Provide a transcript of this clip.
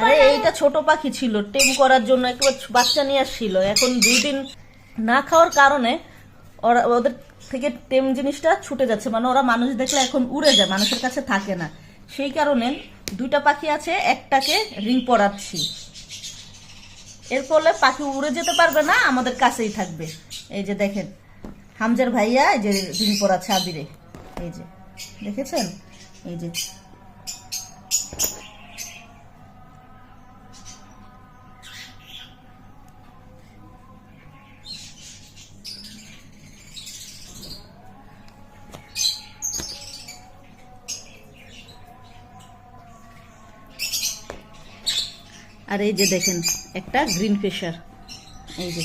আরে এইটা ছোট পাখি ছিল, টেম করার জন্য একবার বাচ্চা নিয়ে আসছিল। এখন 2 দিন না খাওয়ার কারণে ওদের থেকে টেম জিনিসটা ছুটে যাচ্ছে, মানে ওরা মানুষ দেখলে এখন উড়ে যায়, মানুষের কাছে থাকে না। সেই কারণে 2টা পাখি আছে, একটাকে রিং পরাচ্ছি। এর ফলে পাখি উড়ে যেতে পারবে না, আমাদের কাছেই থাকবে। এই যে দেখেন হামজার ভাইয়া এই যে রিং পরাচ্ছে আবিরে, এই যে দেখেছেন, এই যে আর এই যে দেখেন একটা গ্রিন ফিশার, এই যে